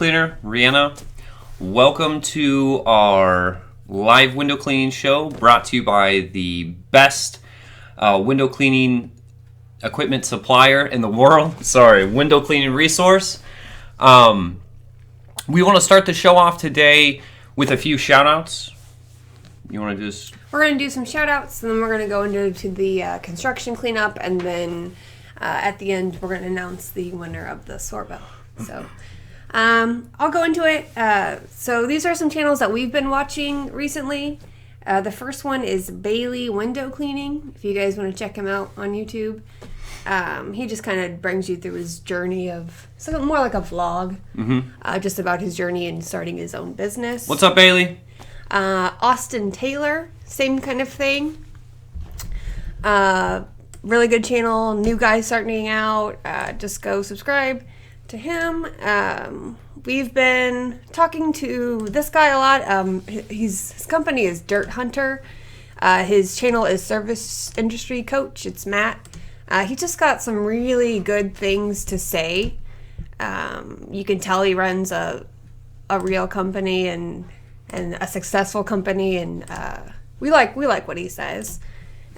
Cleaner, Reanna. Welcome to our live window cleaning show brought to you by the best window cleaning equipment supplier in the world. Window cleaning resource. We want to start the show off today with a few shout-outs. You want to just... We're going to do some shout-outs, and then we're going to go into the construction cleanup, and then at the end, we're going to announce the winner of the Sorbo. So, I'll go into it. So these are some channels that we've been watching recently. The first one is Bailey Window Cleaning, if you guys want to check him out on YouTube. He just kind of brings you through his journey of, something more like a vlog, just about his journey in starting his own business. What's up, Bailey? Austin Taylor, same kind of thing. Really good channel, new guy starting out. Just go subscribe to him. We've been talking to this guy a lot. His company is Dirt Hunter. His channel is Service Industry Coach. It's Matt. He just got some really good things to say. You can tell he runs a real company and a successful company, and we like what he says.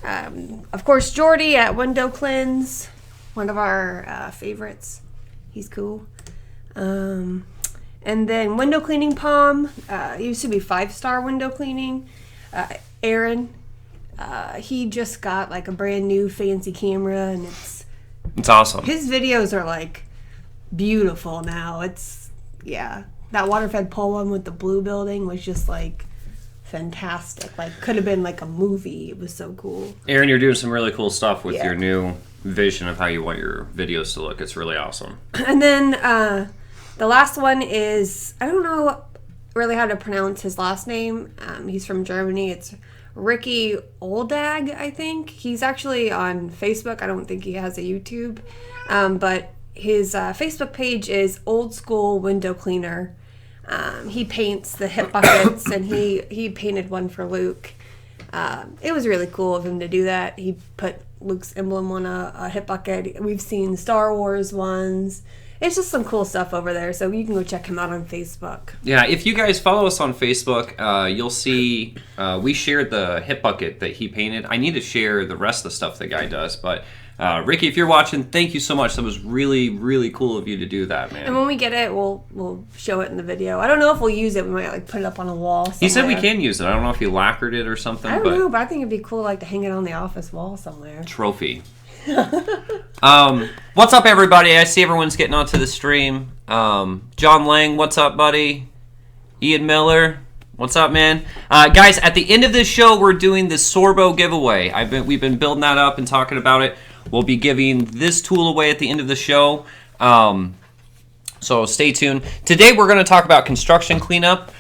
Of course, Jordy at Window Cleanse, one of our favorites. He's cool. And then Window Cleaning Palm. He used to be 5-star window cleaning. Aaron, he just got like a brand new fancy camera, and it's awesome. His videos are like beautiful now. That water-fed pole one with the blue building was just like fantastic. Like, could have been like a movie. It was so cool. Aaron, you're doing some really cool stuff with your new vision of how you want your videos to look. It's really awesome. And then the last one is, I don't know really how to pronounce his last name. He's from Germany. It's Ricky Oldag, I think. He's actually on Facebook. I don't think he has a YouTube. But his Facebook page is Old School Window Cleaner. He paints the hip buckets, and he painted one for Luke. It was really cool of him to do that. He put Luke's emblem on a hip bucket. We've seen Star Wars ones. It's just some cool stuff over there, so you can go check him out on Facebook. Yeah, if you guys follow us on Facebook, you'll see we shared the hip bucket that he painted. I need to share the rest of the stuff the guy does, but Ricky, if you're watching, thank you so much. That was really, really cool of you to do that, man. And when we get it, we'll show it in the video. I don't know if we'll use it. We might like put it up on a wall somewhere. He said we can use it. I don't know if he lacquered it or something. I don't know, but I think it'd be cool like to hang it on the office wall somewhere. Trophy. What's up, everybody? I see everyone's getting onto the stream. John Lang, what's up, buddy? Ian Miller, what's up, man? Guys, at the end of this show, we're doing the Sorbo giveaway. We've been building that up and talking about it. We'll be giving this tool away at the end of the show. So stay tuned. Today, we're going to talk about construction cleanup.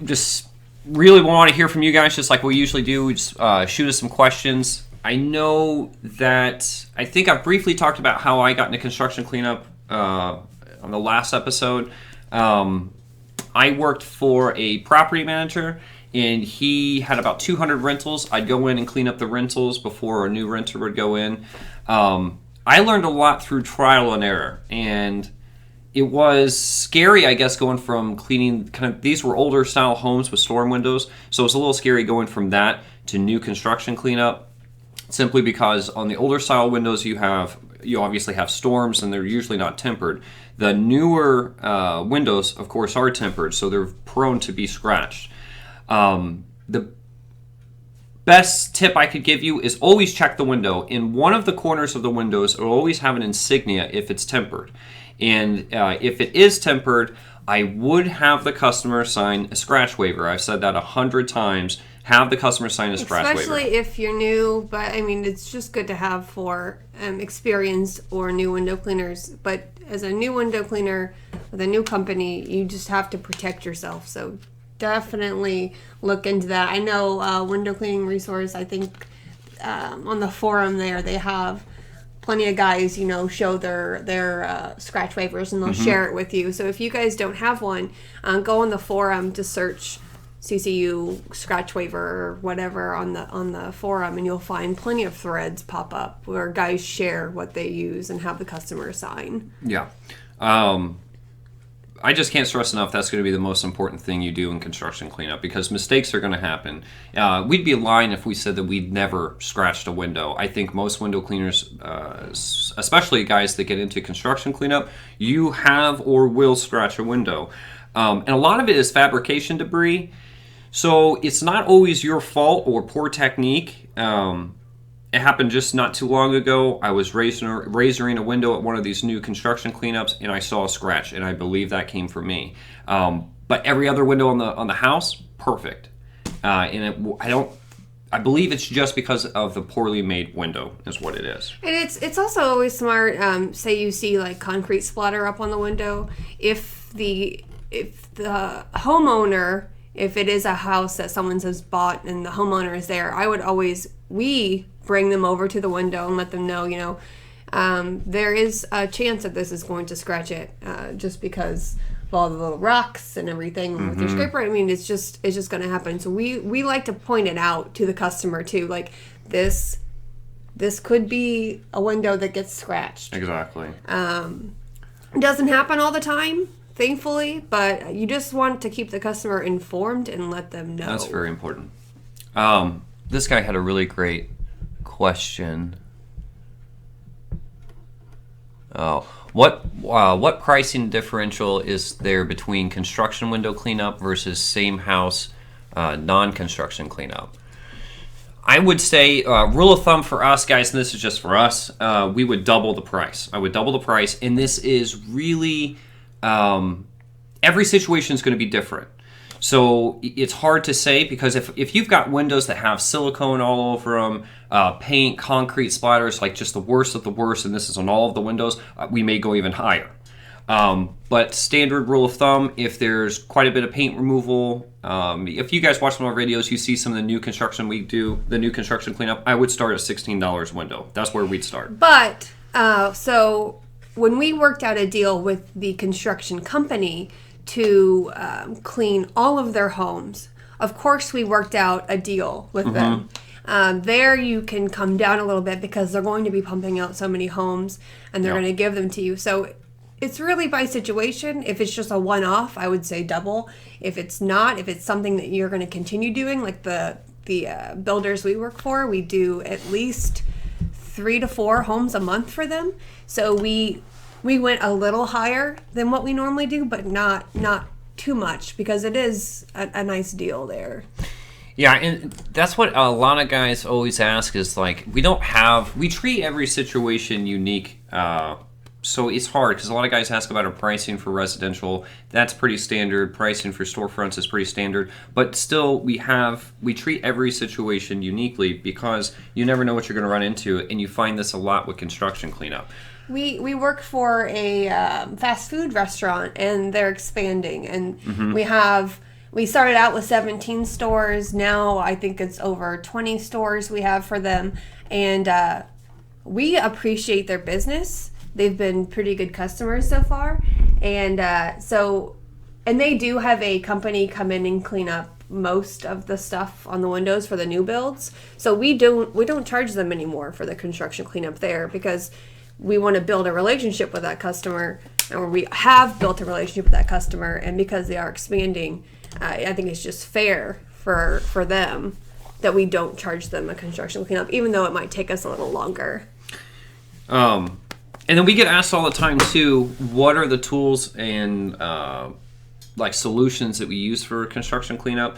Just really want to hear from you guys, just like we usually do. We just shoot us some questions. I know that I think I briefly talked about how I got into construction cleanup on the last episode. I worked for a property manager, and he had about 200 rentals. I'd go in and clean up the rentals before a new renter would go in. I learned a lot through trial and error, and it was scary, I guess, going from cleaning these were older style homes with storm windows, so it's a little scary going from that to new construction cleanup. Simply because on the older style windows you obviously have storms, and they're usually not tempered. The newer windows, of course, are tempered, so they're prone to be scratched. The best tip I could give you is always check the window. In one of the corners of the windows, it will always have an insignia if it's tempered. And if it is tempered, I would have the customer sign a scratch waiver. I've said that 100 times. Have the customer sign a scratch waiver. Especially if you're new, but I mean, it's just good to have for experienced or new window cleaners. But as a new window cleaner with a new company, you just have to protect yourself. So definitely look into that. I know Window Cleaning Resource, I think on the forum there, they have plenty of guys, show their scratch waivers, and they'll share it with you. So if you guys don't have one, go on the forum to search CCU scratch waiver or whatever on the forum, and you'll find plenty of threads pop up where guys share what they use and have the customer sign. Yeah. I just can't stress enough that's going to be the most important thing you do in construction cleanup, because mistakes are going to happen. We'd be lying if we said that we'd never scratched a window. I think most window cleaners, especially guys that get into construction cleanup, you have or will scratch a window. And a lot of it is fabrication debris. So it's not always your fault or poor technique. It happened just not too long ago. I was razoring a window at one of these new construction cleanups, and I saw a scratch, and I believe that came from me. But every other window on the house, perfect. I believe it's just because of the poorly made window is what it is. And it's also always smart. Say you see like concrete splatter up on the window, if the homeowner, if it is a house that someone has bought and the homeowner is there, we bring them over to the window and let them know, there is a chance that this is going to scratch it, just because of all the little rocks and everything with your scraper. I mean, it's just going to happen. So we like to point it out to the customer too, like this could be a window that gets scratched. Exactly. It doesn't happen all the time, thankfully, but you just want to keep the customer informed and let them know. That's very important. This guy had a really great question. What pricing differential is there between construction window cleanup versus same house non-construction cleanup? I would say rule of thumb for us guys, and this is just for us, we would double the price. I would double the price, and this is really every situation is going to be different. So it's hard to say, because if you've got windows that have silicone all over them, paint, concrete splatters, like just the worst of the worst, and this is on all of the windows, we may go even higher. But standard rule of thumb, if there's quite a bit of paint removal, if you guys watch some of our videos, you see some of the new construction we do, the new construction cleanup, I would start at $16 window. That's where we'd start. But, so when we worked out a deal with the construction company to clean all of their homes, of course we worked out a deal with them. There you can come down a little bit because they're going to be pumping out so many homes and they're going to give them to you. So it's really by situation. If it's just a one-off, I would say double. If it's not, if it's something that you're going to continue doing, like the builders we work for, we do at least 3 to 4 homes a month for them. So we went a little higher than what we normally do, but not too much, because it is a nice deal there. Yeah, and that's what a lot of guys always ask is, like, we treat every situation unique, so it's hard, because a lot of guys ask about our pricing for residential. That's pretty standard. Pricing for storefronts is pretty standard, but still we treat every situation uniquely, because you never know what you're going to run into, and you find this a lot with construction cleanup. We work for a fast food restaurant, and they're expanding, and we started out with 17 stores. Now I think it's over 20 stores we have for them, and we appreciate their business. They've been pretty good customers so far, and they do have a company come in and clean up most of the stuff on the windows for the new builds. So we don't charge them anymore for the construction cleanup there, because we want to build a relationship with that customer, or we have built a relationship with that customer, and because they are expanding, I think it's just fair for them that we don't charge them a construction cleanup, even though it might take us a little longer. And then we get asked all the time too, what are the tools and solutions that we use for construction cleanup?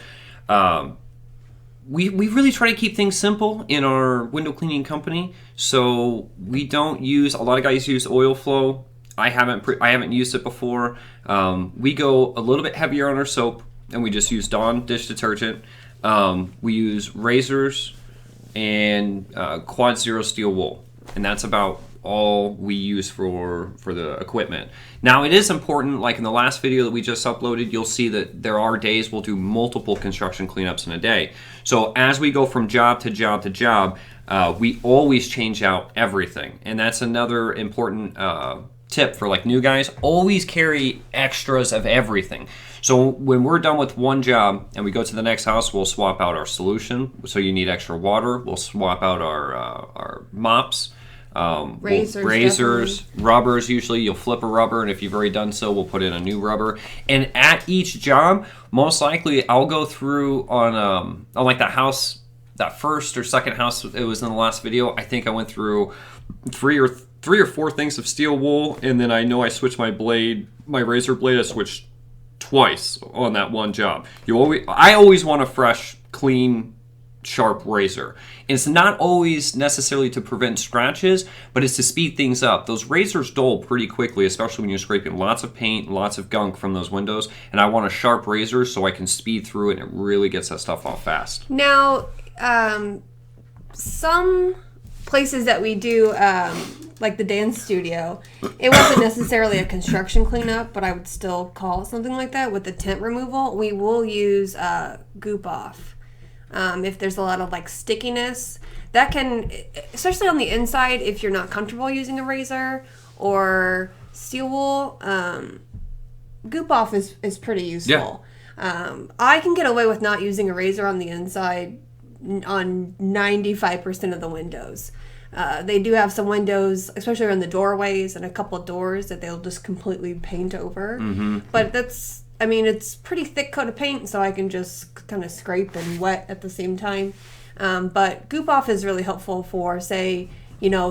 We really try to keep things simple in our window cleaning company. So we don't use, a lot of guys use oil flow. I haven't used it before. We go a little bit heavier on our soap, and we just use Dawn dish detergent. We use razors and quad zero steel wool, and that's about all we use for the equipment. Now, it is important, like in the last video that we just uploaded, you'll see that there are days we'll do multiple construction cleanups in a day. So as we go from job to job to job, we always change out everything. And that's another important tip for like new guys. Always carry extras of everything. So when we're done with one job and we go to the next house, we'll swap out our solution. So you need extra water. We'll swap out our mops. Razors, rubbers. Usually you'll flip a rubber, and if you've already done so, we'll put in a new rubber. And at each job, most likely I'll go through on like that house, that first or second house it was in the last video. I think I went through three or four things of steel wool, and then I know I switched my razor blade. I switched twice on that one job. I always want a fresh, clean, sharp razor. And it's not always necessarily to prevent scratches, but it's to speed things up. Those razors dull pretty quickly, especially when you're scraping lots of paint, lots of gunk from those windows. And I want a sharp razor so I can speed through it, and it really gets that stuff off fast. Now, some places that we do, like the dance studio, it wasn't necessarily a construction cleanup, but I would still call it something like that. With the tent removal, we will use goop off. If there's a lot of like stickiness, that can, especially on the inside, if you're not comfortable using a razor or steel wool, goop off is pretty useful. Yeah. I can get away with not using a razor on the inside on 95% of the windows. They do have some windows, especially around the doorways and a couple of doors, that they'll just completely paint over. Mm-hmm. But it's pretty thick coat of paint, so I can just kind of scrape and wet at the same time. But goop off is really helpful for, say,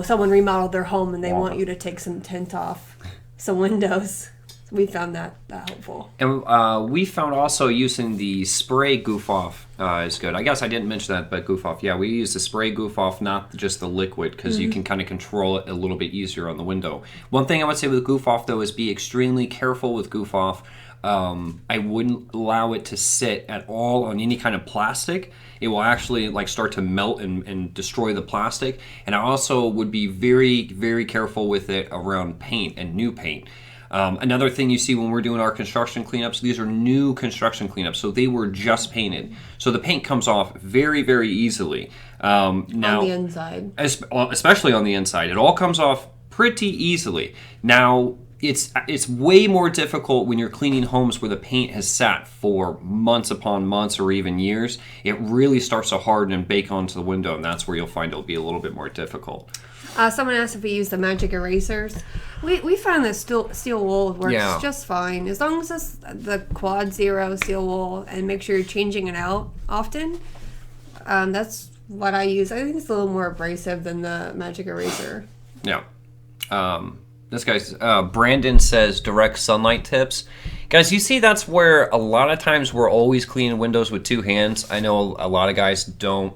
someone remodeled their home and they want you to take some tint off some windows. So we found that helpful. And we found also using the spray goof off is good. I guess I didn't mention that, but goof off. Yeah, we use the spray goof off, not just the liquid, because you can kind of control it a little bit easier on the window. One thing I would say with goof off, though, is be extremely careful with goof off. I wouldn't allow it to sit at all on any kind of plastic. It will actually start to melt and destroy the plastic. And I also would be very, very careful with it around paint and new paint. Another thing you see when we're doing our construction cleanups, these are new construction cleanups, so they were just painted. So the paint comes off very, very easily. Now, on the inside. Especially on the inside. It all comes off pretty easily. Now, it's way more difficult when you're cleaning homes where the paint has sat for months upon months or even years. It really starts to harden and bake onto the window, and that's where you'll find it'll be a little bit more difficult. Someone asked if we use the magic erasers. We found that steel wool works just fine. As long as it's the quad zero steel wool, and make sure you're changing it out often. That's what I use. I think it's a little more abrasive than the magic eraser. Yeah. This guy's Brandon says direct sunlight tips. Guys, you see that's where a lot of times we're always cleaning windows with two hands. I know a lot of guys don't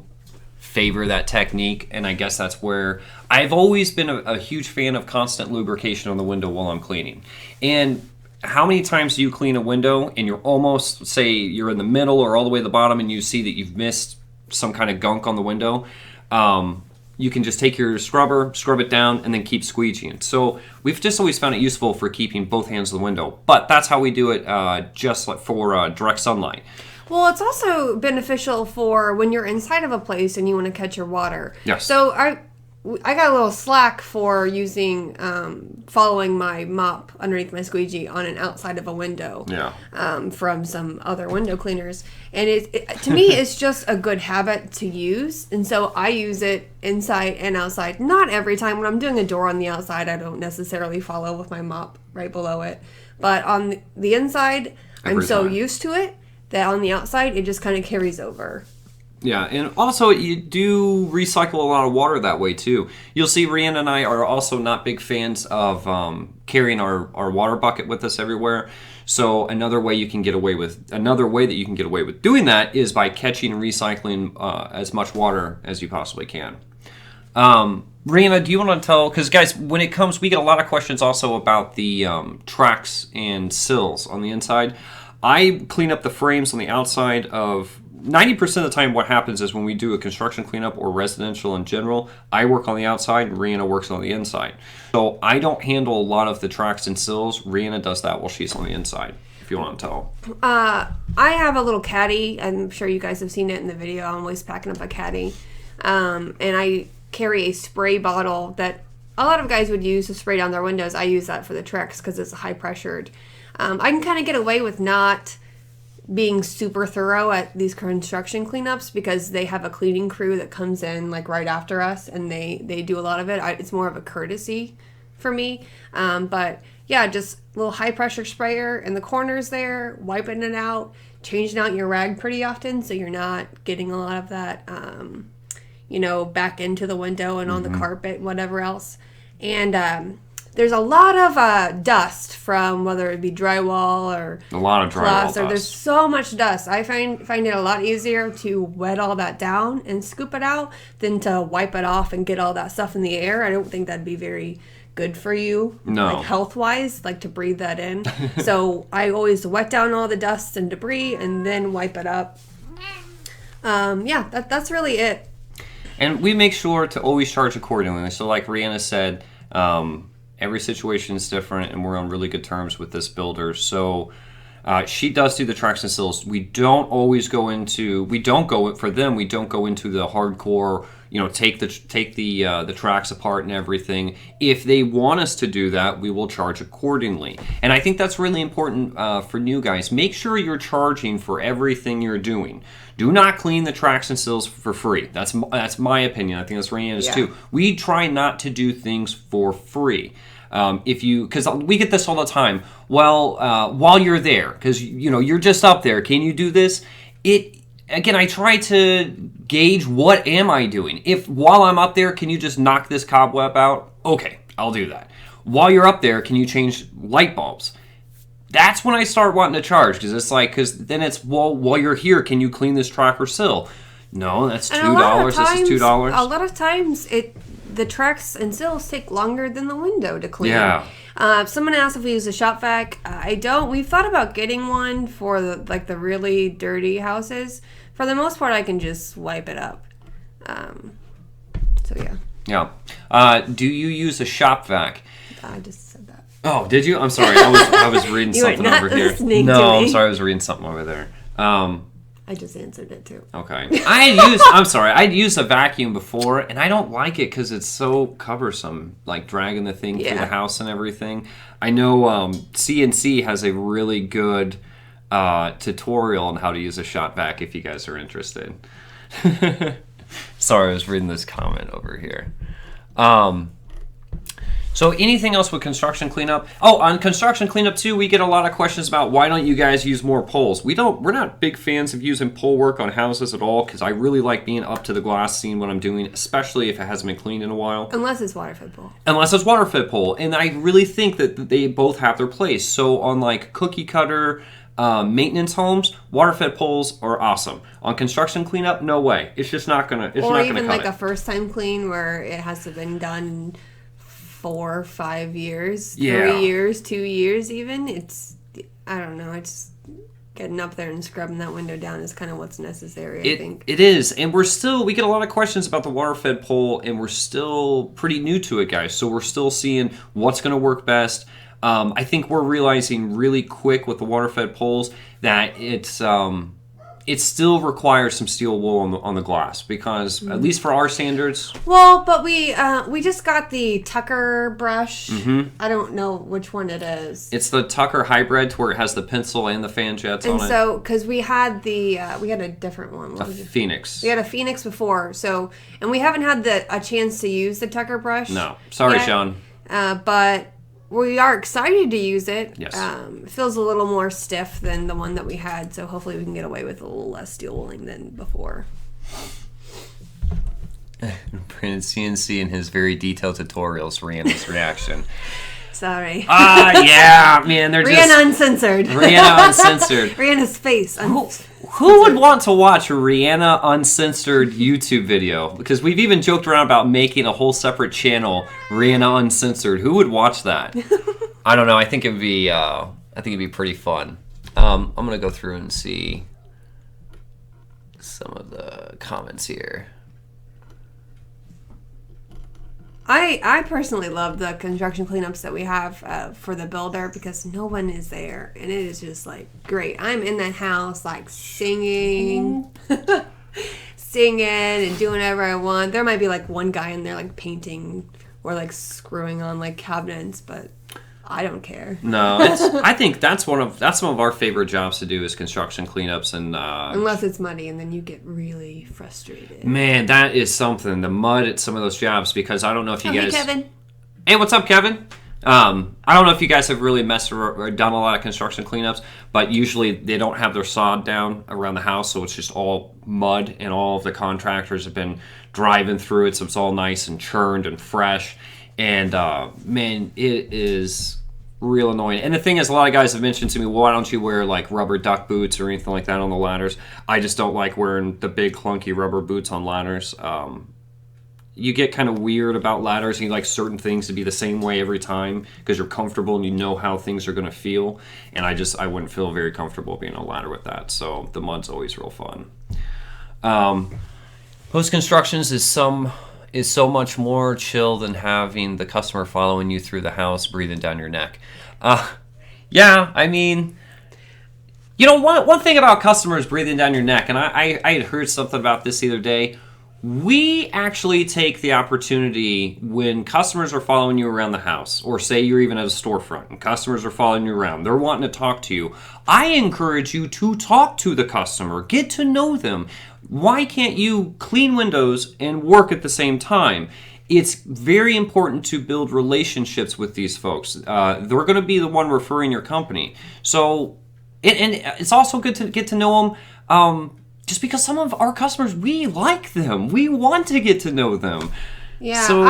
favor that technique, and I guess that's where I've always been a huge fan of constant lubrication on the window while I'm cleaning. And how many times do you clean a window and you're almost, say you're in the middle or all the way at the bottom, and you see that you've missed some kind of gunk on the window? You can just take your scrubber, scrub it down, and then keep squeegeeing. So we've just always found it useful for keeping both hands of the window. But that's how we do it just like for direct sunlight. Well, it's also beneficial for when you're inside of a place and you want to catch your water. Yes. So I got a little slack for using, following my mop underneath my squeegee on an outside of a window. Yeah. From some other window cleaners. And to me, it's just a good habit to use. And so I use it inside and outside. Not every time. When I'm doing a door on the outside, I don't necessarily follow with my mop right below it. But on the inside, I'm so used to it that on the outside, it just kind of carries over. Yeah, and also you do recycle a lot of water that way too. You'll see Reanna and I are also not big fans of carrying our water bucket with us everywhere. So another way that you can get away with doing that is by catching and recycling as much water as you possibly can. Reanna, do you want to tell, because guys, when it comes, we get a lot of questions also about the tracks and sills on the inside. I clean up the frames on the outside of 90% of the time. What happens is when we do a construction cleanup or residential in general, I work on the outside and Reanna works on the inside. So I don't handle a lot of the tracks and sills. Reanna does that while she's on the inside, if you want to tell. I have a little caddy. I'm sure you guys have seen it in the video. I'm always packing up a caddy. And I carry a spray bottle that a lot of guys would use to spray down their windows. I use that for the tracks because it's high pressured. I can kind of get away with not being super thorough at these construction cleanups because they have a cleaning crew that comes in like right after us and they do a lot of it. It's more of a courtesy for me. But yeah, just a little high pressure sprayer in the corners there, wiping it out, changing out your rag pretty often so you're not getting a lot of that, back into the window and on the carpet, whatever else. And there's a lot of dust from whether it be drywall or a lot of drywall dust. There's so much dust. I find it a lot easier to wet all that down and scoop it out than to wipe it off and get all that stuff in the air. I don't think that'd be very good for you, like health-wise, like to breathe that in. So I always wet down all the dust and debris and then wipe it up. That's really it. And we make sure to always charge accordingly. So like Reanna said, every situation is different, and we're on really good terms with this builder. So she does do the tracks and sills. We don't go into the hardcore, take the tracks apart and everything. If they want us to do that, we will charge accordingly. And I think that's really important for new guys. Make sure you're charging for everything you're doing. Do not clean the tracks and sills for free. That's my opinion. I think that's Reanna's too. We try not to do things for free. Because we get this all the time. Well, while you're there, because you're just up there, can you do this? Again, I try to gauge what am I doing. If while I'm up there, can you just knock this cobweb out? Okay, I'll do that. While you're up there, can you change light bulbs? That's when I start wanting to charge, because then it's, while you're here, can you clean this track or sill? No, that's $2. This is $2. A lot of times, the tracks and sills take longer than the window to clean. Yeah. Someone asked if we use a shop vac. I don't. We've thought about getting one for the really dirty houses. For the most part, I can just wipe it up. So yeah. Yeah. Do you use a shop vac? I just said that. Oh, did you? I'm sorry. I was reading something over here. No, I'm sorry. I was reading something over there. I just answered it too. Okay. I'd used a vacuum before, and I don't like it because it's so cumbersome, like dragging the thing through the house and everything. I know CNC has a really good tutorial on how to use a shop vac if you guys are interested. Sorry, I was reading this comment over here. So anything else with construction cleanup? Oh, on construction cleanup too, we get a lot of questions about why don't you guys use more poles? We're not big fans of using pole work on houses at all, because I really like being up to the glass, seeing what I'm doing, especially if it hasn't been cleaned in a while. Unless it's water-fed pole. And I really think that they both have their place. So on like cookie cutter maintenance homes, water-fed poles are awesome. On construction cleanup, no way. It's just not gonna. Or even like a first-time clean where it has to have been done 4 or 5 years, 3 years, 2 years even. I don't know, it's getting up there and scrubbing that window down is kind of what's necessary, I think. It is, and we get a lot of questions about the water-fed pole, and we're still pretty new to it, guys, so we're still seeing what's going to work best. I think we're realizing really quick with the water-fed poles that it still requires some steel wool on the glass, because at least for our standards. Well, but we just got the Tucker brush. I don't know which one it is. It's the Tucker hybrid, where it has the pencil and the fan jets on it. And so, because we had a different one. Phoenix. We had a Phoenix before, and we haven't had a chance to use the Tucker brush. No, sorry, yet. Sean. But we are excited to use it. Yes. It feels a little more stiff than the one that we had, so hopefully we can get away with a little less steel wooling than before. Brandon CNC and his very detailed tutorials, Rihanna's reaction. Sorry. Yeah, man, they're Reanna Uncensored. Reanna Uncensored. Rihanna's face. Who would want to watch a Reanna Uncensored YouTube video? Because we've even joked around about making a whole separate channel, Reanna Uncensored. Who would watch that? I don't know. I think it'd be pretty fun. I'm gonna go through and see some of the comments here. I personally love the construction cleanups that we have for the builder, because no one is there, and it is just like great. I'm in that house like singing and doing whatever I want. There might be like one guy in there like painting or like screwing on like cabinets, but I don't care. No, I think that's some of our favorite jobs to do is construction cleanups and unless it's muddy, and then you get really frustrated. Man, that is something. The mud at some of those jobs, because I don't know if you guys. Hey, Kevin. Hey, what's up, Kevin? I don't know if you guys have really messed or done a lot of construction cleanups, but usually they don't have their sod down around the house, so it's just all mud, and all of the contractors have been driving through it, so it's all nice and churned and fresh. And man, it is real annoying. And the thing is, a lot of guys have mentioned to me, well, why don't you wear like rubber duck boots or anything like that on the ladders? I just don't like wearing the big clunky rubber boots on ladders. You get kind of weird about ladders, and you like certain things to be the same way every time because you're comfortable and you know how things are going to feel. And I wouldn't feel very comfortable being on a ladder with that. So the mud's always real fun. Post constructions is so much more chill than having the customer following you through the house, breathing down your neck. Yeah, I mean, you know, one thing about customers breathing down your neck, and I had heard something about this the other day. We actually take the opportunity when customers are following you around the house, or say you're even at a storefront and customers are following you around, they're wanting to talk to you. I encourage you to talk to the customer, get to know them. Why can't you clean windows and work at the same time? It's very important to build relationships with these folks. They're going to be the one referring your company. So, and it's also good to get to know them. Just because some of our customers, we like them. We want to get to know them. Yeah, so,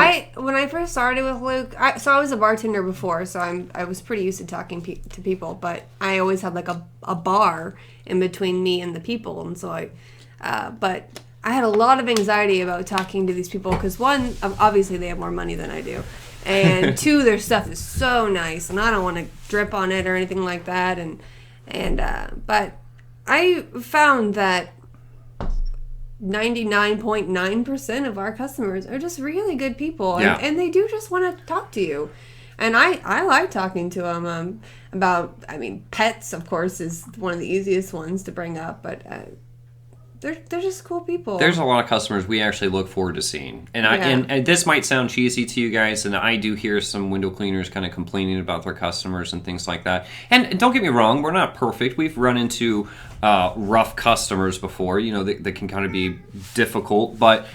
when I first started with Luke, I was a bartender before, so I was pretty used to talking to people, but I always had like a bar in between me and the people, and so but I had a lot of anxiety about talking to these people because one, obviously they have more money than I do, and two, their stuff is so nice, and I don't want to drip on it or anything like that, but I found that 99.9% of our customers are just really good people, and they do just want to talk to you. And I like talking to them about, I mean, pets, of course, is one of the easiest ones to bring up, but they're just cool people. There's a lot of customers we actually look forward to seeing. And and this might sound cheesy to you guys, and I do hear some window cleaners kind of complaining about their customers and things like that. And don't get me wrong, we're not perfect. We've run into rough customers before, you know, that can kind of be difficult. But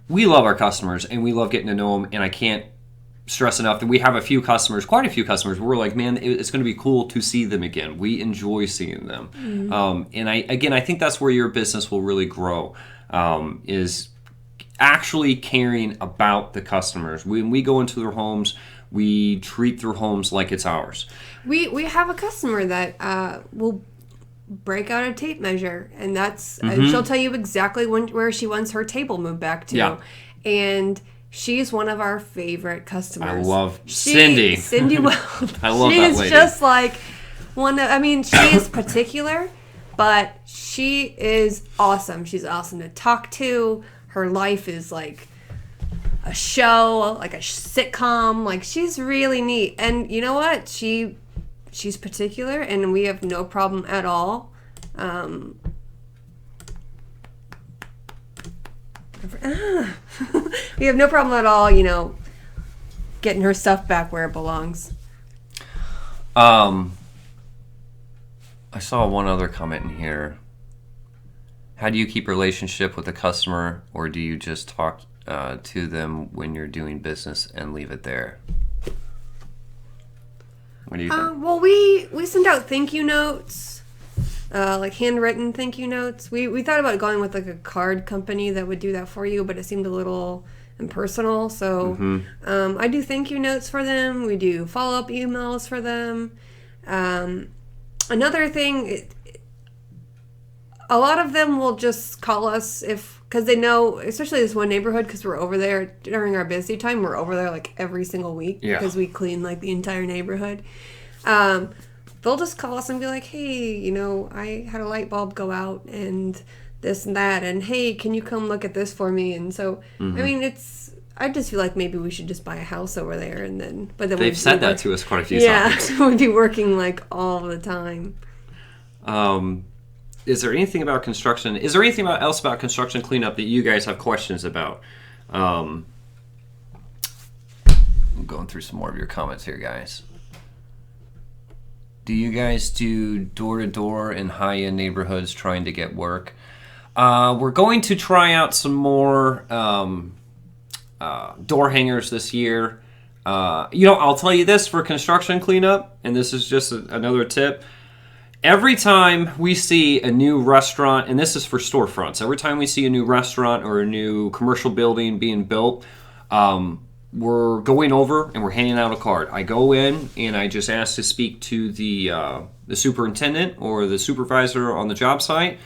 we love our customers, and we love getting to know them, and I can't stress enough that we have quite a few customers where we're like, man, it's going to be cool to see them again. We enjoy seeing them. Mm-hmm. And I think that's where your business will really grow, is actually caring about the customers. When we go into their homes, we treat their homes like it's ours. We have a customer that will break out a tape measure, and that's she'll tell you exactly where she wants her table moved back to. Yeah. And she's one of our favorite customers. I love Cindy. Cindy Weld. I love that lady. She is just like she is particular, but she is awesome. She's awesome to talk to. Her life is like a show, like a sitcom. Like, she's really neat. And you know what? She's particular, and we have no problem at all. We have no problem at all, you know, getting her stuff back where it belongs. I saw one other comment in here. How do you keep a relationship with a customer, or do you just talk to them when you're doing business and leave it there? What do you think? Well, we send out thank you notes. Like handwritten thank you notes. We thought about going with like a card company that would do that for you, but it seemed a little impersonal. So I do thank you notes for them. We do follow-up emails for them. Another thing, a lot of them will just call us because they know, especially this one neighborhood, because we're over there during our busy time. We're over there like every single week because we clean like the entire neighborhood. They'll just call us and be like, hey, you know, I had a light bulb go out and this and that, and hey, can you come look at this for me? And so, I mean, I just feel like maybe we should just buy a house over there, but then they've said that to us quite a few times. Yeah, we'd be working like all the time. Is there anything about construction? Is there anything else about construction cleanup that you guys have questions about? I'm going through some more of your comments here, guys. Do you guys do door-to-door in high-end neighborhoods trying to get work? We're going to try out some more door hangers this year. I'll tell you this for construction cleanup, and this is just another tip. Every time we see a new restaurant, and this is for storefronts, every time we see a new restaurant or a new commercial building being built, we're going over and we're handing out a card. I go in and I just ask to speak to the superintendent or the supervisor on the job site,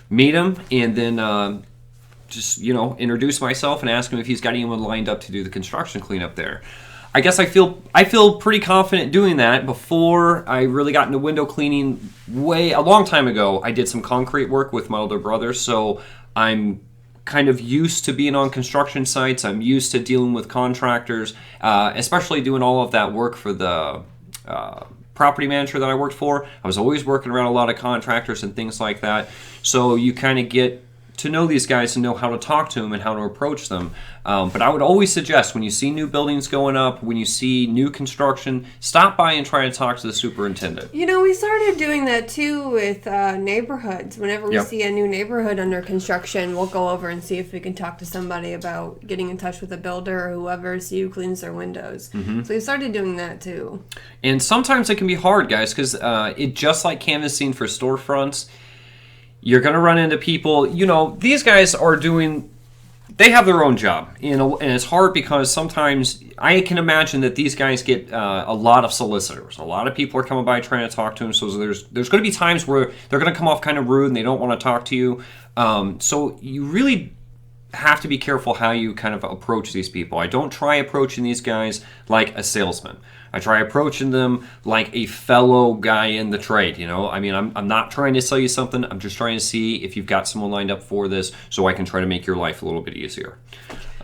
meet him, and then just introduce myself and ask him if he's got anyone lined up to do the construction cleanup there. I guess I feel pretty confident doing that. Before I really got into window cleaning a long time ago, I did some concrete work with my older brother, so I'm kind of used to being on construction sites. I'm used to dealing with contractors, especially doing all of that work for the property manager that I worked for. I was always working around a lot of contractors and things like that, so you kind of get to know these guys and know how to talk to them and how to approach them. But I would always suggest when you see new buildings going up, when you see new construction, stop by and try to talk to the superintendent. We started doing that too with neighborhoods. Whenever we see a new neighborhood under construction, we'll go over and see if we can talk to somebody about getting in touch with a builder or whoever, see who cleans their windows. Mm-hmm. So we started doing that too. And sometimes it can be hard, guys, because it just like canvassing for storefronts, you're going to run into people, these guys they have their own job, and it's hard because sometimes I can imagine that these guys get a lot of solicitors. A lot of people are coming by trying to talk to them, so there's going to be times where they're going to come off kind of rude and they don't want to talk to you. So you really have to be careful how you kind of approach these people. I don't try approaching these guys like a salesman. I try approaching them like a fellow guy in the trade, I'm not trying to sell you something. I'm just trying to see if you've got someone lined up for this so I can try to make your life a little bit easier.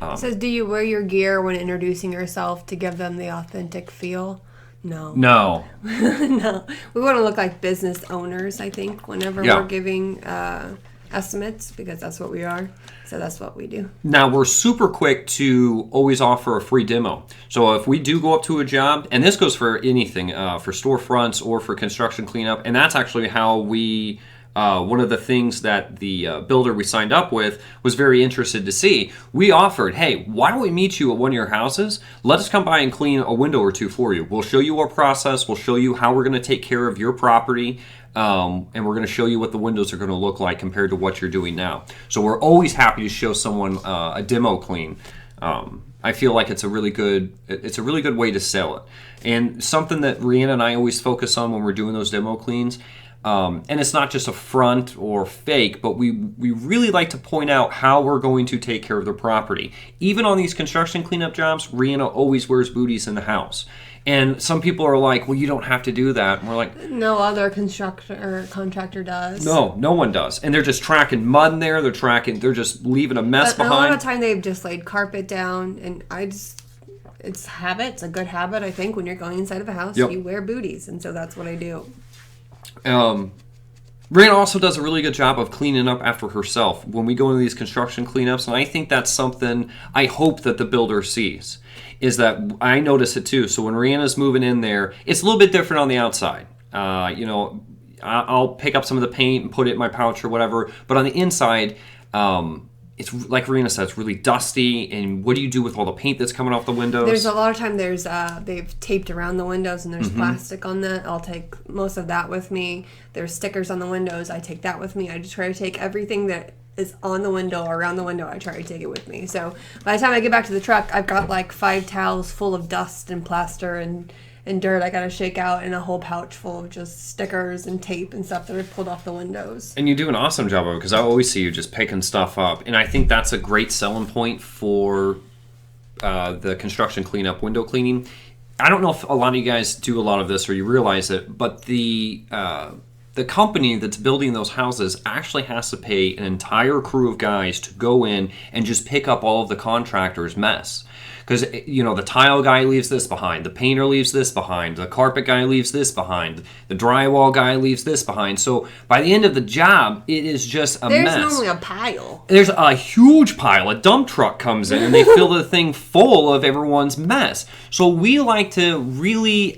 It says, do you wear your gear when introducing yourself to give them the authentic feel? No. No. No. We want to look like business owners, I think, whenever we're giving estimates, because that's what we are. So that's what we do. Now, we're super quick to always offer a free demo. So if we do go up to a job, and this goes for anything, for storefronts or for construction cleanup, and that's actually how we, one of the things that the builder we signed up with was very interested to see. We offered, hey, why don't we meet you at one of your houses? Let us come by and clean a window or two for you. We'll show you our process. We'll show you how we're going to take care of your property. And we're going to show you what the windows are going to look like compared to what you're doing now. So we're always happy to show someone a demo clean. I feel like it's a really good way to sell it, and something that Reanna and I always focus on when we're doing those demo cleans. And it's not just a front or fake, but we really like to point out how we're going to take care of the property. Even on these construction cleanup jobs, Reanna always wears booties in the house. And some people are like, well, you don't have to do that. And we're like, no other contractor does. No one does. And they're just tracking mud in there. They're just leaving a mess behind. A lot of time they've just laid carpet down. And it's habit. It's a good habit, I think, when you're going inside of a house, you wear booties. And so that's what I do. Reanna also does a really good job of cleaning up after herself when we go into these construction cleanups, and I think that's something I hope that the builder sees, is that I notice it too. So when Reanna's moving in there, it's a little bit different on the outside. I'll pick up some of the paint and put it in my pouch or whatever, but on the inside, it's like Reanna said, it's really dusty, and what do you do with all the paint that's coming off the windows? There's a lot of time they've taped around the windows and there's plastic on that. I'll take most of that with me. There's stickers on the windows. I take that with me. I just try to take everything that is on the window or around the window. I try to take it with me. So by the time I get back to the truck, I've got like 5 towels full of dust and plaster and dirt I gotta shake out, and a whole pouch full of just stickers and tape and stuff that are pulled off the windows. And you do an awesome job of it, because I always see you just picking stuff up, and I think that's a great selling point for the construction cleanup, window cleaning. I don't know if a lot of you guys do a lot of this or you realize it, but the company that's building those houses actually has to pay an entire crew of guys to go in and just pick up all of the contractor's mess. Because, the tile guy leaves this behind, the painter leaves this behind, the carpet guy leaves this behind, the drywall guy leaves this behind. So by the end of the job, it is just a mess. There's normally a pile. There's a huge pile. A dump truck comes in and they fill the thing full of everyone's mess. So we like to really...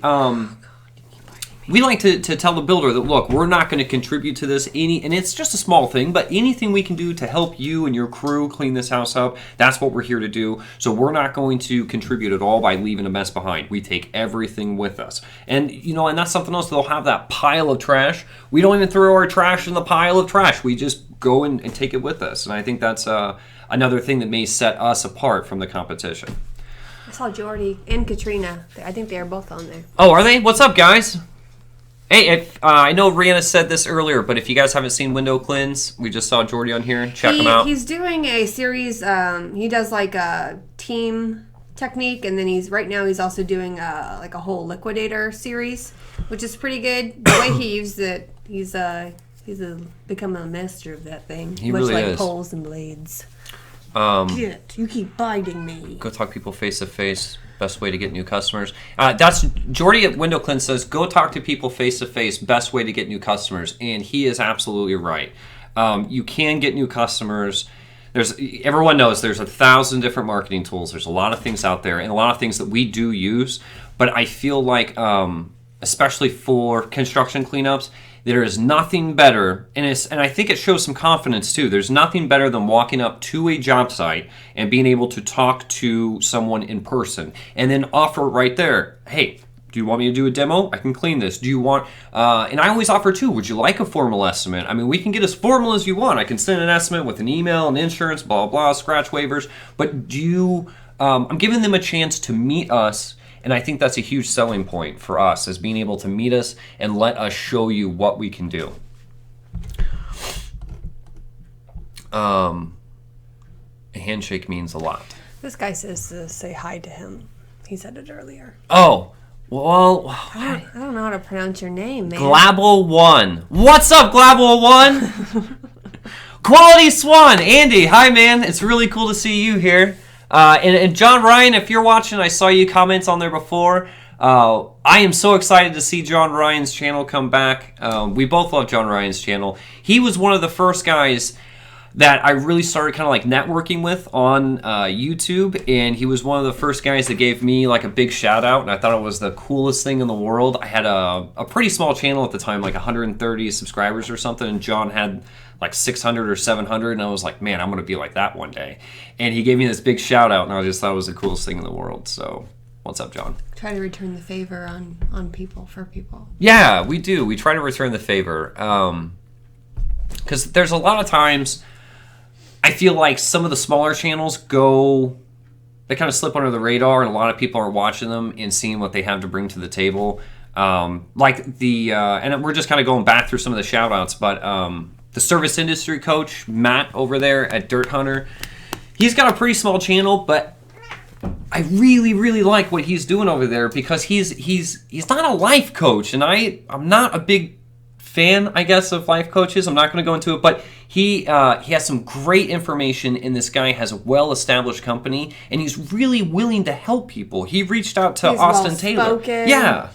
we like to tell the builder that, look, we're not going to contribute to this and it's just a small thing, but anything we can do to help you and your crew clean this house up, that's what we're here to do. So we're not going to contribute at all by leaving a mess behind. We take everything with us. And, and that's something else. They'll have that pile of trash. We don't even throw our trash in the pile of trash. We just go and take it with us. And I think that's another thing that may set us apart from the competition. I saw Jordy and Katrina. I think they are both on there. Oh, are they? What's up, guys? Hey, I know Reanna said this earlier, but if you guys haven't seen Window Cleanse, we just saw Jordy on here. Check him out. He's doing a series. He does like a team technique, and then he's also doing like a whole liquidator series, which is pretty good. The way he used it, he's become a master of that thing. He much really like is. poles and blades. Shit, you keep biting me. Go talk to people face to face. Best way to get new customers. That's Jordy at Window Cleanse says, go talk to people face to face. Best way to get new customers, and he is absolutely right. You can get new customers. Everyone knows there's 1,000 different marketing tools. There's a lot of things out there, and a lot of things that we do use. But I feel like, especially for construction cleanups, there is nothing better, and I think it shows some confidence too. There's nothing better than walking up to a job site and being able to talk to someone in person, and then offer right there, hey, do you want me to do a demo? I can clean this. Do you want, and I always offer too, would you like a formal estimate? I mean, we can get as formal as you want. I can send an estimate with an email and insurance, blah, blah, scratch waivers, but I'm giving them a chance to meet us. And I think that's a huge selling point for us, is being able to meet us and let us show you what we can do. A handshake means a lot. This guy says to say hi to him. He said it earlier. Oh, well, I don't know how to pronounce your name, man. Glabble1. What's up, Glabble1? Quality Swan. Andy, hi, man. It's really cool to see you here. And John Ryan, if you're watching, I saw you comments on there before. I am so excited to see John Ryan's channel come back. We both love John Ryan's channel. He was one of the first guys that I really started kind of like networking with on YouTube, and he was one of the first guys that gave me like a big shout out, and I thought it was the coolest thing in the world. I had a pretty small channel at the time, like 130 subscribers or something, and John had like 600 or 700, and I was like, man, I'm going to be like that one day. And he gave me this big shout out, and I just thought it was the coolest thing in the world. So what's up, John? Try to return the favor on people, for people. Yeah, we do. We try to return the favor. Because there's a lot of times I feel like some of the smaller channels they kind of slip under the radar, and a lot of people are watching them and seeing what they have to bring to the table. And we're just kind of going back through some of the shout outs, but the service industry coach, Matt, over there at Dirt Hunter, he's got a pretty small channel, but I really, really like what he's doing over there, because he's not a life coach, and I'm not a big fan, I guess, of life coaches. I'm not going to go into it, but he has some great information, and this guy has a well-established company, and he's really willing to help people. He reached out to Austin Taylor. Yeah.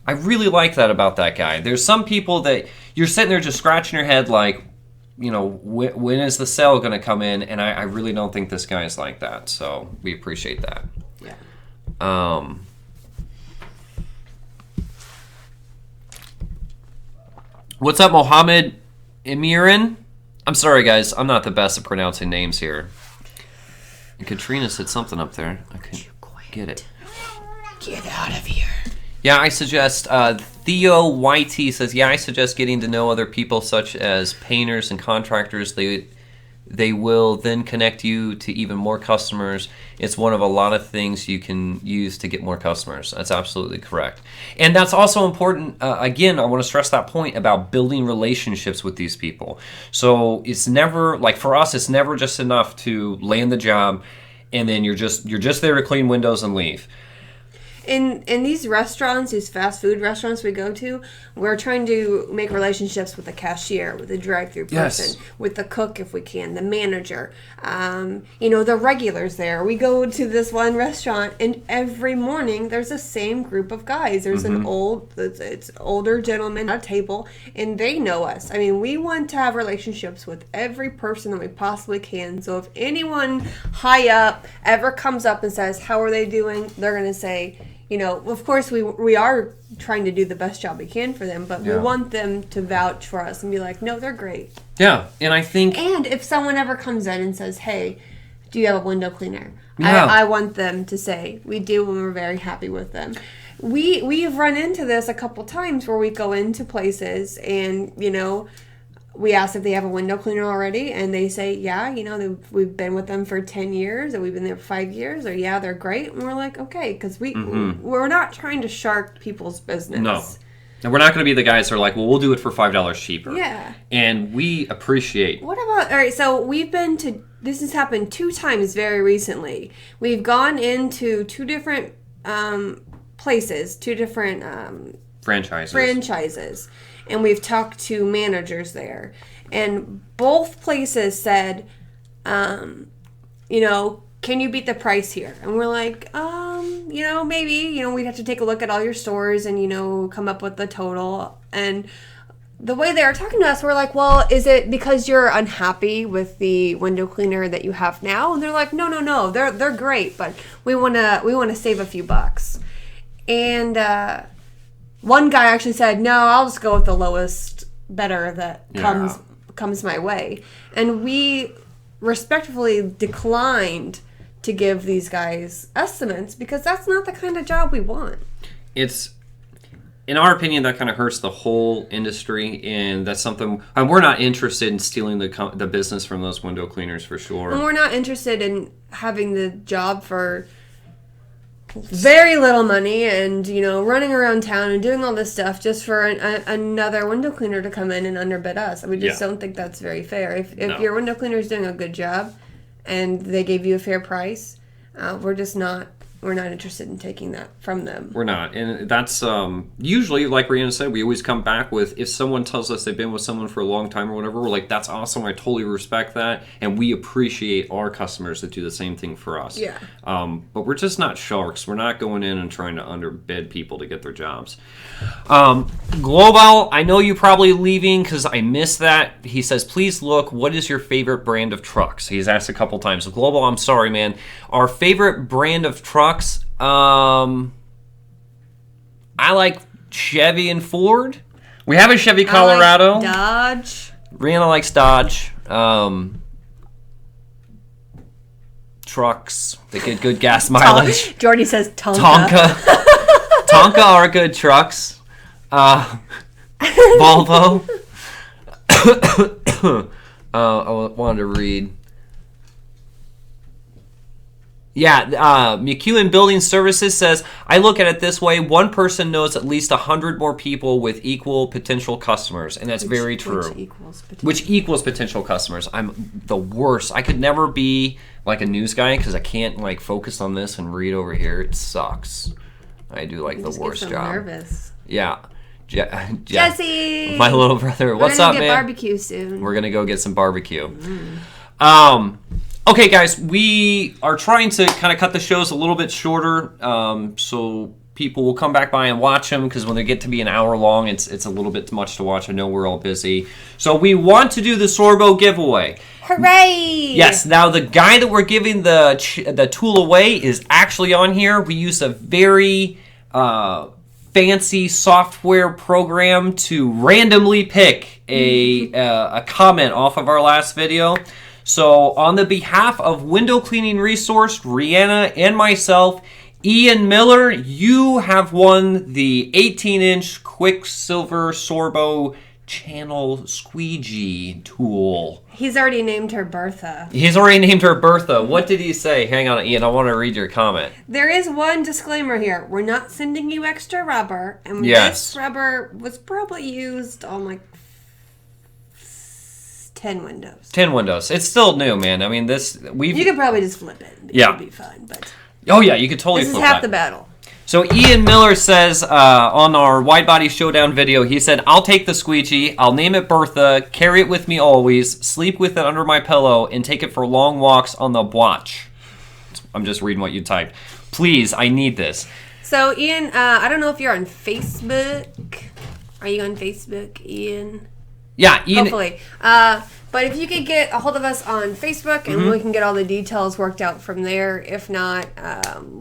I really like that about that guy. There's some people that you're sitting there just scratching your head like, when is the sale going to come in? And I really don't think this guy is like that. So we appreciate that. Yeah. What's up, Mohammed Emirin? I'm sorry, guys. I'm not the best at pronouncing names here. And Katrina said something up there. I couldn't get it. Get out of here. Yeah, I suggest, Theo YT says, I suggest getting to know other people such as painters and contractors. They will then connect you to even more customers. It's one of a lot of things you can use to get more customers. That's absolutely correct. And that's also important. Again, I want to stress that point about building relationships with these people. So it's never, like for us, it's never just enough to land the job and then you're just there to clean windows and leave. In these restaurants, these fast food restaurants we go to, we're trying to make relationships with the cashier, with the drive-through person, with the cook if we can, the manager, the regulars there. We go to this one restaurant, and every morning there's the same group of guys. There's it's older gentlemen at a table, and they know us. I mean, we want to have relationships with every person that we possibly can. So if anyone high up ever comes up and says, how are they doing? They're going to say, of course we are trying to do the best job we can for them, but we want them to vouch for us and be like, no, they're great. Yeah, and I think... And if someone ever comes in and says, hey, do you have a window cleaner? Yeah. I want them to say, we do, and we're very happy with them. We've run into this a couple times where we go into places and, we ask if they have a window cleaner already, and they say, yeah, we've been with them for 10 years, or we've been there for 5 years, or yeah, they're great. And we're like, okay, because we're not trying to shark people's business. No. And we're not going to be the guys that are like, well, we'll do it for $5 cheaper. Yeah. And we appreciate... What about... All right, so we've been to... This has happened 2 times very recently. We've gone into 2 different places, 2 different... franchises. And we've talked to managers there. And both places said, can you beat the price here? And we're like, maybe. We'd have to take a look at all your stores and, come up with the total. And the way they were talking to us, we're like, well, is it because you're unhappy with the window cleaner that you have now? And they're like, no. They're great, but we wanna save a few bucks. And one guy actually said, no, I'll just go with the lowest bidder that comes my way. And we respectfully declined to give these guys estimates because that's not the kind of job we want. It's, in our opinion, that kind of hurts the whole industry, and that's something, and we're not interested in stealing the business from those window cleaners for sure. And we're not interested in having the job for very little money and, running around town and doing all this stuff just for another window cleaner to come in and underbid us. We just don't think that's very fair. If your window cleaner is doing a good job and they gave you a fair price, we're not interested in taking that from them. We're not. And that's usually, like Reanna said, we always come back with, if someone tells us they've been with someone for a long time or whatever, we're like, that's awesome. I totally respect that. And we appreciate our customers that do the same thing for us. Yeah. But we're just not sharks. We're not going in and trying to underbid people to get their jobs. Global, I know you're probably leaving because I missed that. He says, please look, what is your favorite brand of trucks? He's asked a couple times. Global, I'm sorry, man. Our favorite brand of trucks, I like Chevy and Ford. We have a Chevy Colorado. I like Dodge. Reanna likes Dodge. Trucks. They get good gas mileage. Jordy says Tonka. Tonka are good trucks. Volvo. I wanted to read. Yeah, McEwen Building Services says, I look at it this way. One person knows at least 100 more people with equal potential customers. And that's very true. Which equals potential customers. I'm the worst. I could never be like a news guy because I can't focus on this and read over here. It sucks. I do the worst job. I'm nervous. Yeah. Jesse! My little brother. What's up, man? We're going to get barbecue soon. We're going to go get some barbecue. Okay, guys, we are trying to kind of cut the shows a little bit shorter, so people will come back by and watch them, because when they get to be an hour long, it's a little bit too much to watch. I know we're all busy. So we want to do the Sorbo giveaway. Hooray! Yes, now the guy that we're giving the tool away is actually on here. We use a very fancy software program to randomly pick a comment off of our last video. So on the behalf of Window Cleaning Resource, Reanna, and myself, Ian Miller, you have won the 18-inch Quicksilver Sorbo channel squeegee tool. He's already named her Bertha. What did he say? Hang on, Ian, I want to read your comment. There is one disclaimer here. We're not sending you extra rubber. And this rubber was probably used on 10 windows. 10 windows. It's still new, man. I mean, you could probably just flip it. It would be fine, but... Oh, yeah, you could totally flip it. This is half the battle. So Ian Miller says on our Wide Body Showdown video, he said, I'll take the squeegee, I'll name it Bertha, carry it with me always, sleep with it under my pillow, and take it for long walks on the watch. I'm just reading what you typed. Please, I need this. So, Ian, I don't know if you're on Facebook. Are you on Facebook, Ian? Yeah, Ian. Hopefully. But if you could get a hold of us on Facebook and we can get all the details worked out from there. If not,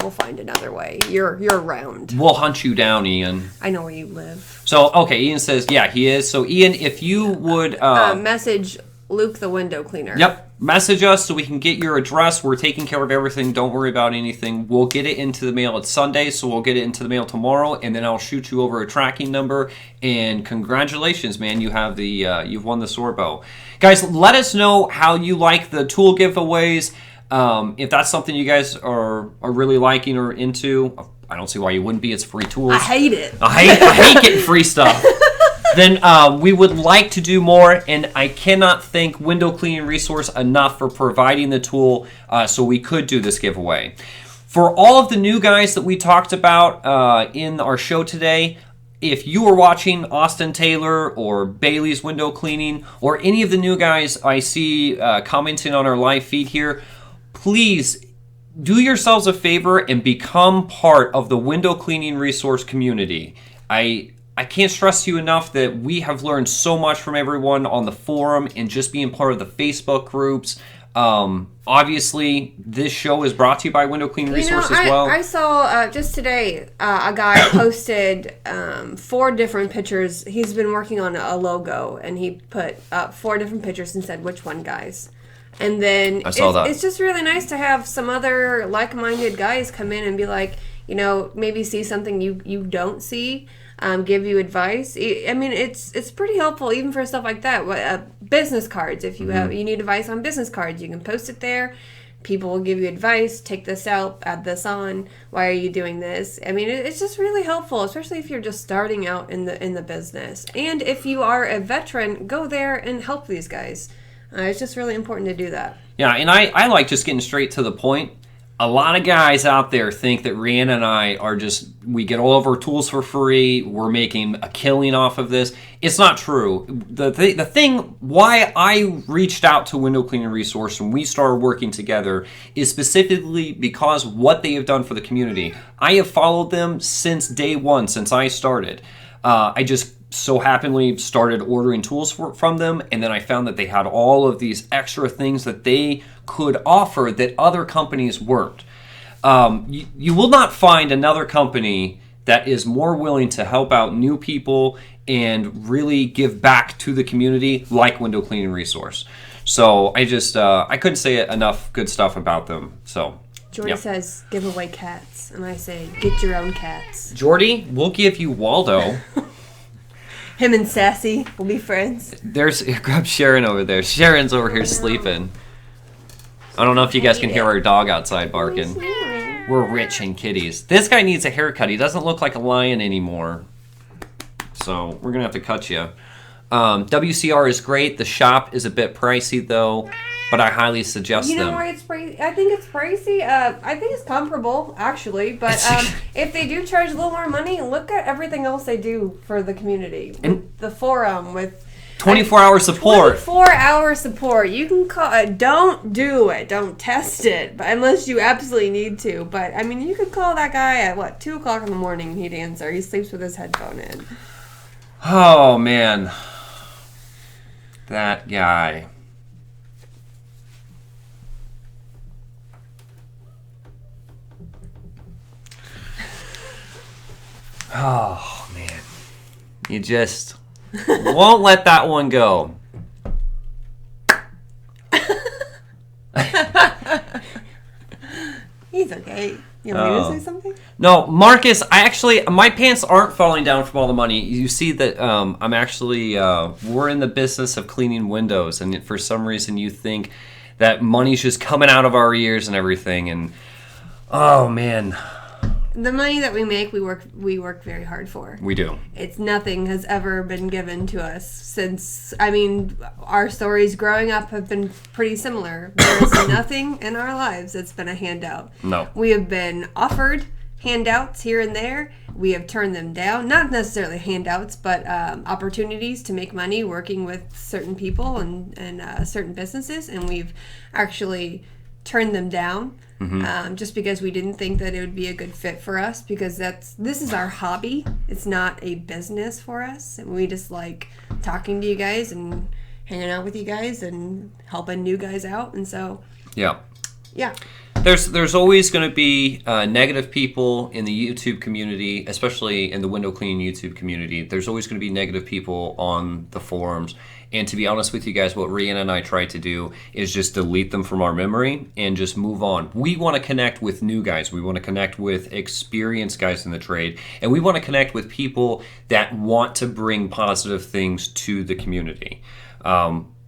we'll find another way. You're around. We'll hunt you down, Ian. I know where you live. So, okay, Ian says, yeah, he is. So, Ian, if you would... Message Luke the window cleaner. Yep. Message us so we can get your address. We're taking care of everything. Don't worry about anything. We'll get it into the mail. It's Sunday, so we'll get it into the mail tomorrow, and then I'll shoot you over a tracking number. And congratulations, man. You have the you've won the Sorbo. Guys, let us know how you like the tool giveaways. If that's something you guys are really liking or into, I don't see why you wouldn't be. It's free tools. I hate it. I hate getting free stuff. Then we would like to do more, and I cannot thank Window Cleaning Resource enough for providing the tool so we could do this giveaway. For all of the new guys that we talked about in our show today, if you are watching Austin Taylor or Bailey's Window Cleaning or any of the new guys I see commenting on our live feed here, please do yourselves a favor and become part of the Window Cleaning Resource community. I can't stress to you enough that we have learned so much from everyone on the forum and just being part of the Facebook groups. Obviously, this show is brought to you by Window Cleaning Resource as well. I saw just today a guy posted 4 different pictures. He's been working on a logo, and he put up 4 different pictures and said, which one, guys? And then it's just really nice to have some other like-minded guys come in and be like, maybe see something you don't see. Give you advice. I mean, it's pretty helpful even for stuff like that. Business cards. If you you need advice on business cards, you can post it there. People will give you advice. Take this out. Add this on. Why are you doing this? I mean, it's just really helpful, especially if you're just starting out in the business. And if you are a veteran, go there and help these guys. It's just really important to do that. Yeah, and I like just getting straight to the point. A lot of guys out there think that Reanna and I are we get all of our tools for free, we're making a killing off of this. It's not true. The thing why I reached out to Window Cleaning Resource when we started working together is specifically because what they have done for the community. I have followed them since day one, since I started. I just so happily started ordering tools from them, and then I found that they had all of these extra things that they could offer that other companies weren't. You will not find another company that is more willing to help out new people and really give back to the community like Window Cleaning Resource. So I couldn't say enough good stuff about them. So Jordy says give away cats, and I say get your own cats. Jordy, we'll give you Waldo. Him and Sassy will be friends. Grab Sharon over there. Sharon's over here sleeping. I don't know if you guys can hear our dog outside barking. We're rich in kitties. This guy needs a haircut. He doesn't look like a lion anymore. So we're going to have to cut you. WCR is great. The shop is a bit pricey, though. But I highly suggest them. Why it's pricey? I think it's pricey. I think it's comparable, actually. But if they do charge a little more money, look at everything else they do for the community. With the forum, with 24-hour support. 24-hour support. You can call. Don't do it. Don't test it, but unless you absolutely need to. But I mean, you could call that guy at 2 o'clock in the morning. He'd answer. He sleeps with his headphone in. Oh man, that guy. Oh, man. You just won't let that one go. He's okay. You want me to say something? No, Marcus, my pants aren't falling down from all the money. You see that I'm actually, we're in the business of cleaning windows, and for some reason you think that money's just coming out of our ears and everything, and oh, man. The money that we make, we work very hard for. We do. Nothing has ever been given to us since, our stories growing up have been pretty similar. There is nothing in our lives that's been a handout. No. We have been offered handouts here and there. We have turned them down. Not necessarily handouts, but opportunities to make money working with certain people and certain businesses. And we've actually turned them down. Just because we didn't think that it would be a good fit for us, because this is our hobby. It's not a business for us, and we just like talking to you guys and hanging out with you guys and helping new guys out. And so yeah. There's always going to be negative people in the YouTube community, especially in the window cleaning YouTube community. There's always going to be negative people on the forums. And to be honest with you guys, what Reanna and I try to do is just delete them from our memory and just move on. We want to connect with new guys. We want to connect with experienced guys in the trade. And we want to connect with people that want to bring positive things to the community.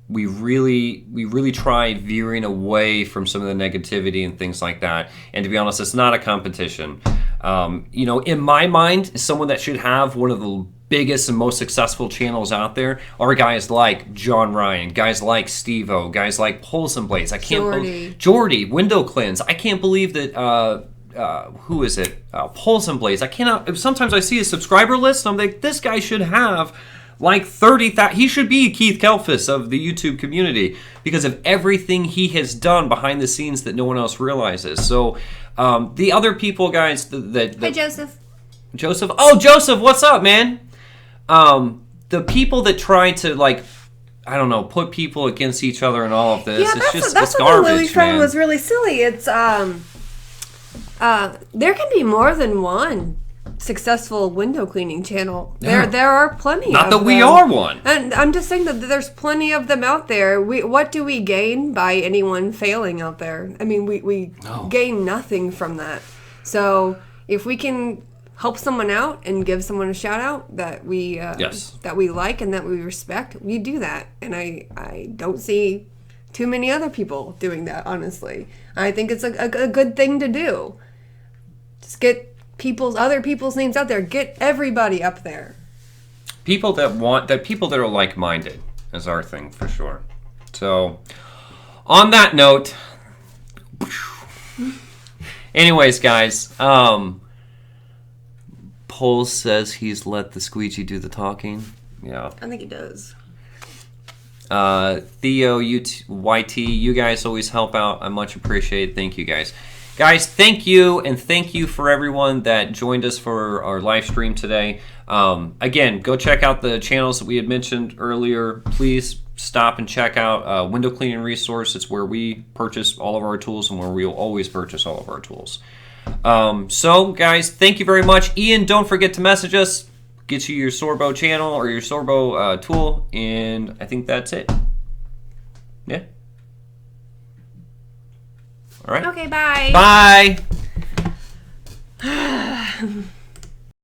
We really try veering away from some of the negativity and things like that. And to be honest, it's not a competition. In my mind, someone that should have one of the biggest and most successful channels out there are guys like John Ryan, guys like Steve-O, guys like Pulse and Blades. I can't believe Jordy, Window Cleanse. I can't believe that who is it? Pulse and Blades. I cannot. Sometimes I see a subscriber list and I'm like, this guy should have like 30,000. He should be Keith Kelfis of the YouTube community because of everything he has done behind the scenes that no one else realizes. So the other people, guys, Hi, Joseph. Joseph. Oh, Joseph, what's up, man? The people that try to put people against each other and all of this, it's garbage, what Louis found man. was really silly. It's there can be more than one successful window cleaning channel. Yeah. There are plenty. Not of that them. we are one. And I'm just saying that there's plenty of them out there. What do we gain by anyone failing out there? I mean, we gain nothing from that. So if we can help someone out and give someone a shout out that we that we like and that we respect, we do that. And I don't see too many other people doing that, honestly. I think it's a good thing to do. Just get other people's names out there. Get everybody up there. People that are like-minded is our thing for sure. So on that note, anyways, guys, Pole says he's let the squeegee do the talking. Yeah. I think he does. Theo, YT, you guys always help out. I much appreciate it. Thank you, guys. Guys, thank you, and thank you for everyone that joined us for our live stream today. Again, go check out the channels that we had mentioned earlier. Please stop and check out Window Cleaning Resource. It's where we purchase all of our tools and where we will always purchase all of our tools. So, guys, thank you very much. Ian, don't forget to message us. Get you your Sorbo channel or your Sorbo tool, and I think that's it. Yeah. All right. Okay, bye. Bye.